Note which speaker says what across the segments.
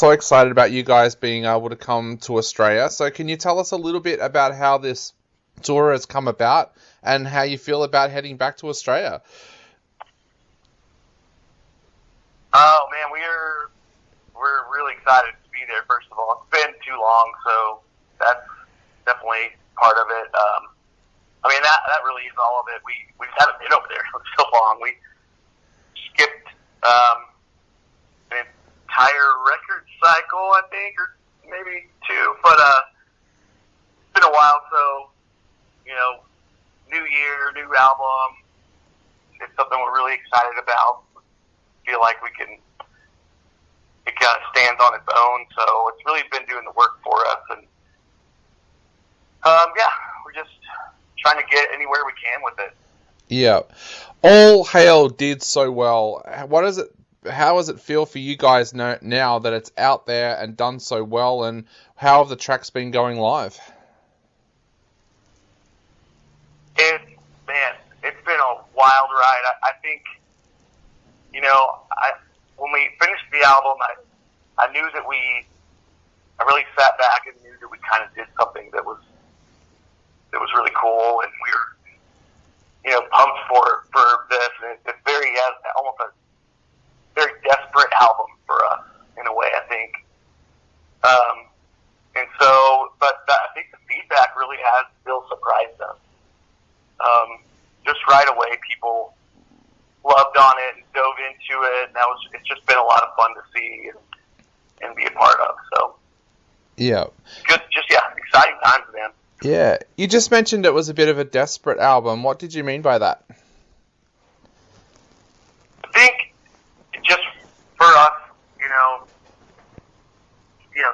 Speaker 1: so excited about you guys being able to come to Australia. So can you tell us a little bit about how this tour has come about and how you feel about heading back to Australia?
Speaker 2: Oh man, we're really excited to be there. First of all, it's been too long, so that's definitely part of it. I mean, that really is all of it. We just haven't been over there for so long. We skipped an entire record cycle, I think, or maybe two. But it's been a while, so new year, new album. It's something we're really excited about. Feel like it kind of stands on its own. So it's really been doing the work for us, and we're just trying to get anywhere we can with it.
Speaker 1: Yeah. All Hail did so well. How does it feel for you guys now that it's out there and done so well, and how have the tracks been going live?
Speaker 2: It's been a wild ride. I think, when we finished the album, I knew that I really sat back and knew that we kind of did something that was really cool, and we were, pumped for this. And it's almost a very desperate album for us in a way, I think. But I think the feedback really has still surprised us. Just right away, people loved on it and dove into it, and it's just been a lot of fun to see and be a part of. So
Speaker 1: yeah,
Speaker 2: good, exciting times, man.
Speaker 1: Yeah, you just mentioned it was a bit of a desperate album. What did you mean by that?
Speaker 2: I think just for us,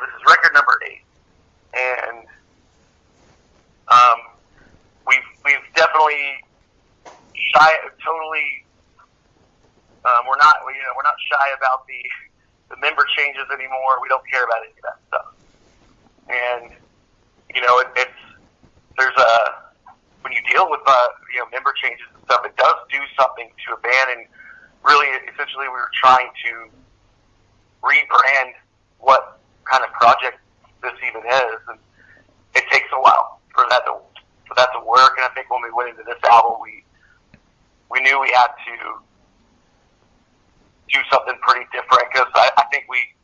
Speaker 2: this is record number 8, and we've definitely we're not shy about the member changes anymore. We don't care about any of that stuff, and when you deal with member changes and stuff, it does do something to a band, and really, essentially, we were trying to rebrand what kind of project this even is, and it takes a while for that to work. And I think when we went into this album, we knew we had to do something pretty different, because I think we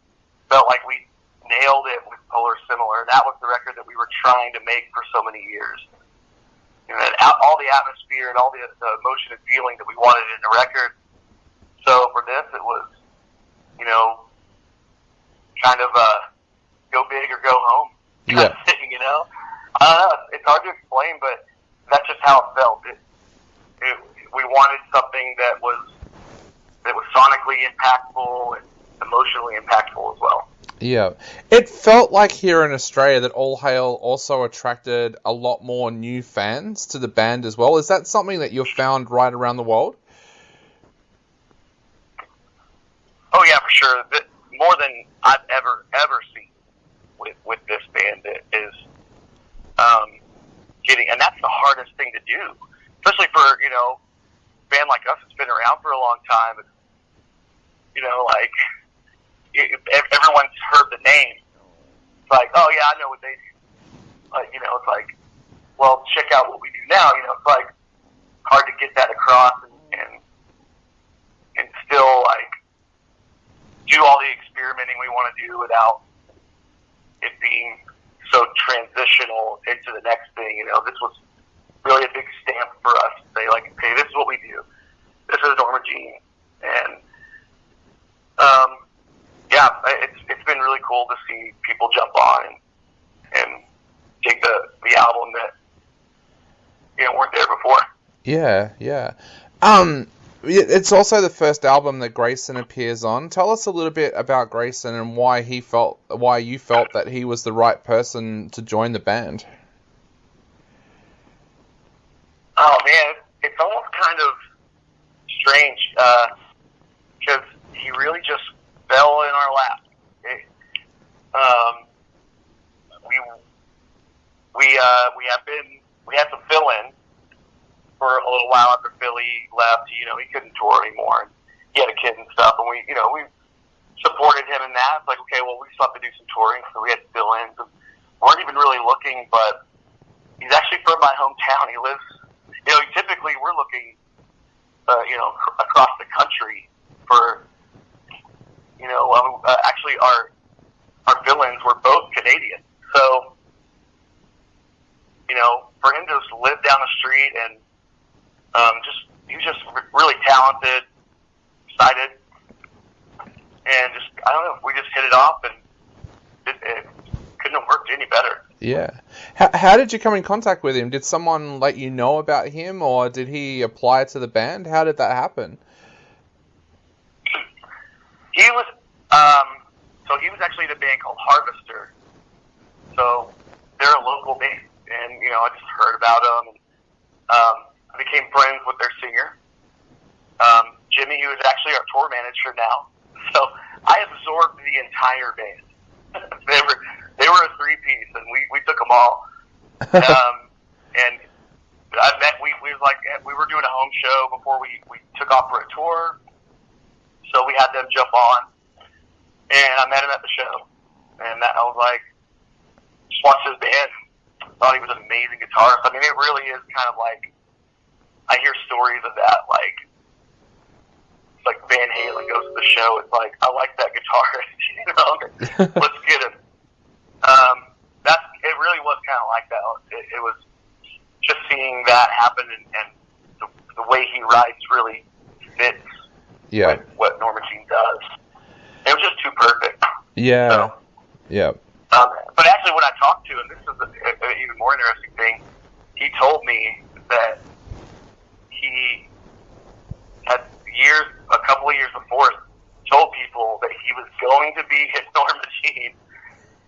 Speaker 2: felt like we nailed it with Polar Similar. That was the record that we were trying to make for so many years. And all the atmosphere and all the emotion and feeling that we wanted in the record. So for this, it was, kind of go big or go home kind of thing, I don't know. It's hard to explain, but that's just how it felt. We wanted something that was sonically impactful and emotionally impactful as well.
Speaker 1: Yeah. It felt like here in Australia that All Hail also attracted a lot more new fans to the band as well. Is that something that you've found right around the world?
Speaker 2: Oh yeah, for sure. More than I've ever seen with this band is getting, and that's the hardest thing to do, especially for a band like us that's been around for a long time. Everyone's heard the name. It's like, oh yeah, I know what they do. It's like, well, check out what we do now. It's like hard to get that across and still do all the experimenting we want to do without it being so transitional into the next thing. This was really a big stamp for us to say, okay, this is what we do. This is Norma Jean, and it's been really cool to see people jump on and dig the album that weren't there before.
Speaker 1: Yeah. It's also the first album that Grayson appears on. Tell us a little bit about Grayson and why you felt that he was the right person to join the band.
Speaker 2: Oh man, it's almost kind of strange because he really just fell in our lap. We had to fill in for a little while after Philly left. He couldn't tour anymore, and he had a kid and stuff. And we supported him in that. It's like, okay, well, we still have to do some touring, so we had fill-ins. And weren't even really looking, but he's actually from my hometown. He lives, typically we're looking, across the country for, actually our fill-ins were both Canadian. So, for him to just live down the street and he was just really talented, excited, and just, I don't know, we just hit it off, and it couldn't have worked any better.
Speaker 1: Yeah. How did you come in contact with him? Did someone let you know about him, or did he apply to the band? How did that happen?
Speaker 2: He was, he was actually in a band called Harvester. So they're a local band, and I just heard about them. And, I became friends with their singer, Jimmy, who is actually our tour manager now. So I absorbed the entire band. they were a three-piece, and we took them all. And I met, we were doing a home show before we took off for a tour. So we had them jump on, and I met him at the show. And I was like, just watched his band. Thought he was an amazing guitarist. I mean, it really is kind of like, I hear stories of that, like, it's like Van Halen goes to the show. It's like, I like that guitarist, let's get him. It really was kind of like that. It was just seeing that happen, and the way he writes really fits with what Norma Jean does. It was just too perfect.
Speaker 1: Yeah.
Speaker 2: So,
Speaker 1: yeah.
Speaker 2: But actually, when I talked to him, this is an even more interesting thing. He told me that he had a couple of years before, told people that he was going to be his Norma Jean,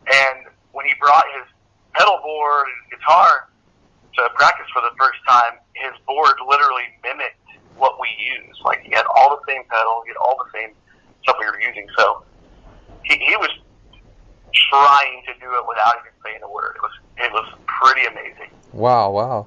Speaker 2: and when he brought his pedal board and his guitar to practice for the first time, his board literally mimicked what we use. Like, he had all the same pedals, he had all the same stuff we were using. So he was trying to do it without even saying a word. It was pretty amazing.
Speaker 1: Wow.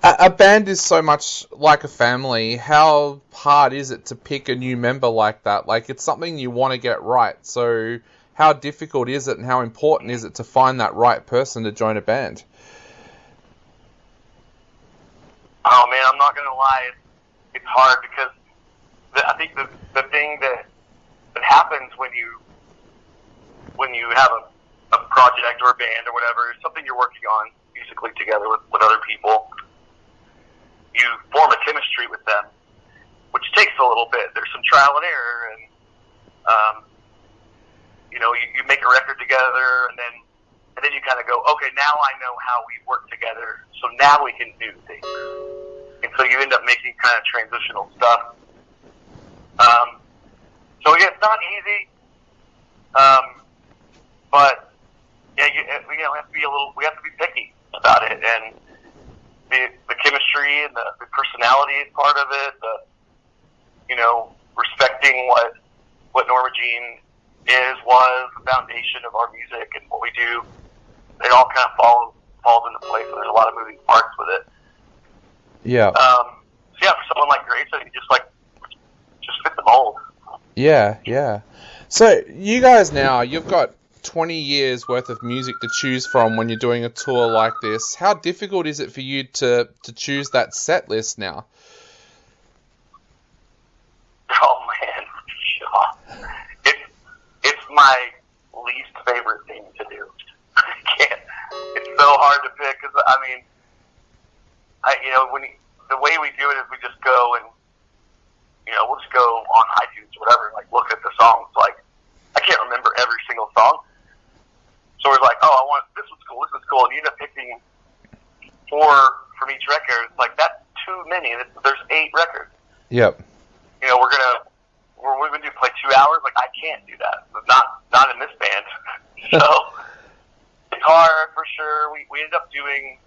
Speaker 1: A band is so much like a family. How hard is it to pick a new member like that? Like, it's something you want to get right. So how difficult is it, and how important is it to find that right person to join a band?
Speaker 2: Oh man, I'm not gonna lie, it's hard, because I think the thing that happens when you have a project or a band or whatever, something you're working on musically together with other people, you form a chemistry with them, which takes a little bit. There's some trial and error, and you make a record together, and then you kind of go, okay, now I know how we work together, so now we can do things. And so you end up making kind of transitional stuff. So yeah, it's not easy. But yeah, we have to be picky about it, and the chemistry and the personality is part of it. Respecting what Norma Jean was the foundation of our music and what we do. It all kind of falls into place, and there's a lot of moving parts with it.
Speaker 1: Yeah.
Speaker 2: For someone like Grayson, you just fit the mold.
Speaker 1: Yeah. So you guys now, you've got 20 years worth of music to choose from when you're doing a tour like this. How difficult is it for you to choose that set list now?
Speaker 2: Oh man, it's my least favorite thing to do. I can't. It's so hard to pick, because the way we do it is we just go and we'll just go on iTunes or whatever, and like look at the songs. Like, I can't remember every single song, so we're like, oh, this was cool, and you end up picking 4 from each record. It's like, that's too many. There's 8 records.
Speaker 1: Yep.
Speaker 2: We're going to play 2 hours. Like, I can't do that. Not in this band. So it's hard for sure. We end up we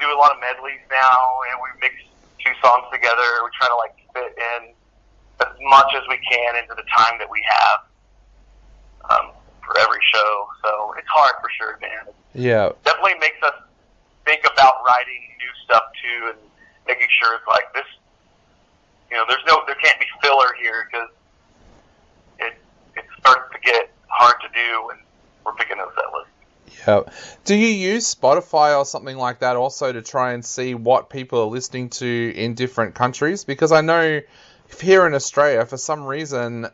Speaker 2: do a lot of medleys now, and we mix 2 songs together. We try to like fit in as much as we can into the time that we have for every show. So it's hard for sure, man.
Speaker 1: Yeah.
Speaker 2: Definitely makes us think about writing new stuff too, and making sure it's like this. there can't be filler here, because it's 30 get hard to do when we're picking those set lists.
Speaker 1: Yeah. Do you use Spotify or something like that also to try and see what people are listening to in different countries? Because I know here in Australia, for some reason,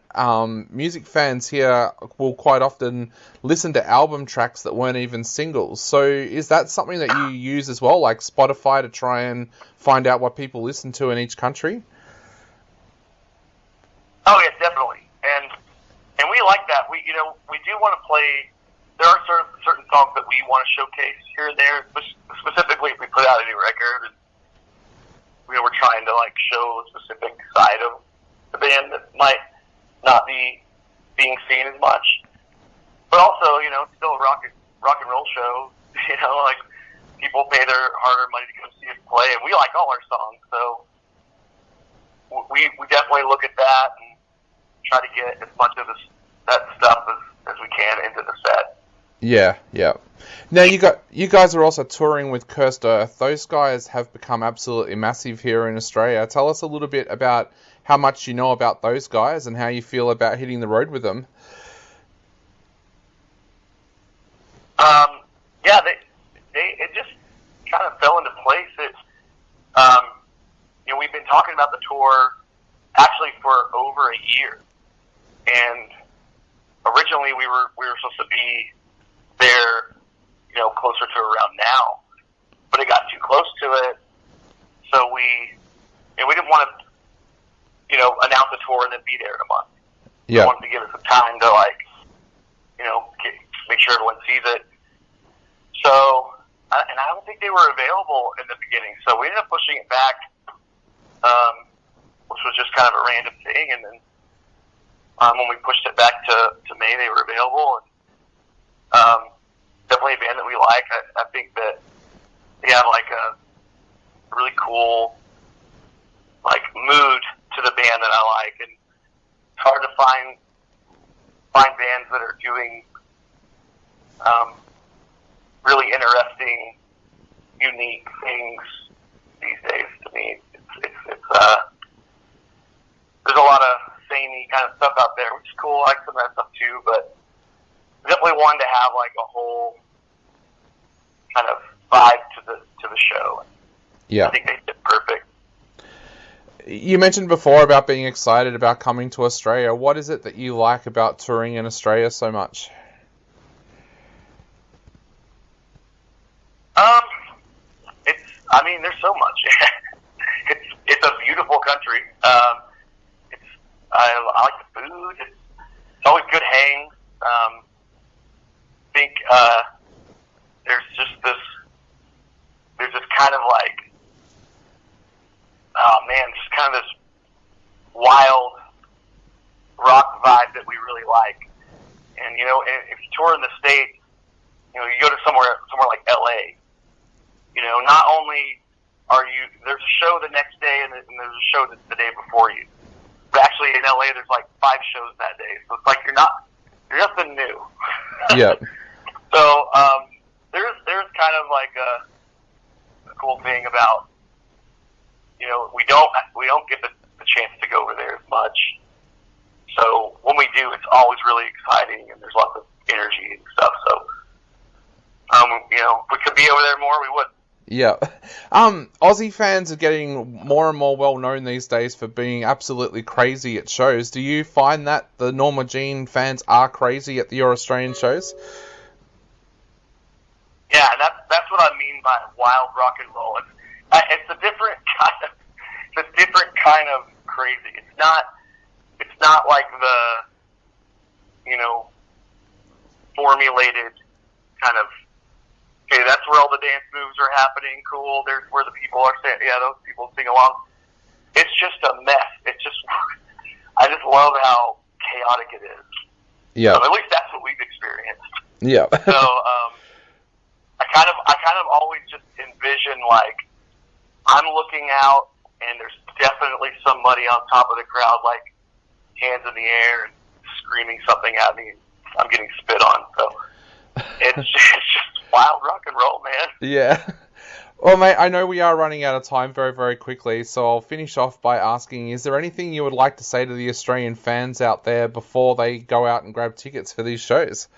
Speaker 1: music fans here will quite often listen to album tracks that weren't even singles. So is that something that you use as well, like Spotify, to try and find out what people listen to in each country?
Speaker 2: Oh, yes, definitely. And we like that. We do want to play. There are certain songs that we want to showcase here and there, specifically if we put out a new record. And, we're trying to like show a specific side of the band that might not be being seen as much. But also, it's still a rock and roll show. Like people pay their hard-earned money to come see us play, and we like all our songs. So we definitely look at that and try to get as much of that stuff as we can into the set.
Speaker 1: Yeah. Now you guys are also touring with Cursed Earth. Those guys have become absolutely massive here in Australia. Tell us a little bit about how much you know about those guys and how you feel about hitting the road with them.
Speaker 2: Yeah, it just kind of fell into place. We've been talking about the tour actually for over a year, and originally we were supposed to be there, closer to around now, but it got too close to it, so we didn't want to, announce the tour and then be there in a month.
Speaker 1: Yeah.
Speaker 2: We wanted to give it some time to make sure everyone sees it. So, and I don't think they were available in the beginning, so we ended up pushing it back, which was just kind of a random thing, and then when we pushed it back to May, they were available, and definitely a band that we like. I think that they have like a really cool like mood to the band that I like, and it's hard to find bands that are doing really interesting, unique things these days. To me, it's there's a lot of samey kind of stuff out there, which is cool. I like some of that stuff too, but definitely wanted to have like a whole kind of vibe to the show.
Speaker 1: Yeah.
Speaker 2: I think they did perfect.
Speaker 1: You mentioned before about being excited about coming to Australia. What is it that you like about touring in Australia so much?
Speaker 2: There's so much. It's a beautiful country. I like the food. It's always good hang. I think there's this kind of like, just kind of this wild rock vibe that we really like. And if you tour in the States, you go to somewhere like LA. Not only there's a show the next day and there's a show the day before you. But actually in LA there's like 5 shows that day. So it's like you're nothing new.
Speaker 1: Yeah.
Speaker 2: So there's kind of like a cool thing about we don't get the chance to go over there as much. So when we do, it's always really exciting and there's lots of energy and stuff. So if we could be over there more, we would.
Speaker 1: Yeah. Aussie fans are getting more and more well known these days for being absolutely crazy at shows. Do you find that the Norma Jean fans are crazy at your Australian shows?
Speaker 2: Yeah, and that's what I mean by wild rock and roll. It's a different kind of crazy. It's not like the formulated kind of, okay, that's where all the dance moves are happening. Cool. There's where the people are saying, yeah, those people sing along. It's just a mess. I just love how chaotic it is.
Speaker 1: Yeah.
Speaker 2: At least that's what we've experienced.
Speaker 1: Yeah.
Speaker 2: So, I kind of always just envision like I'm looking out and there's definitely somebody on top of the crowd, like hands in the air and screaming something at me. I'm getting spit on. So it's just wild rock and roll, man.
Speaker 1: Yeah. Well, mate, I know we are running out of time very, very quickly, so I'll finish off by asking, is there anything you would like to say to the Australian fans out there before they go out and grab tickets for these shows?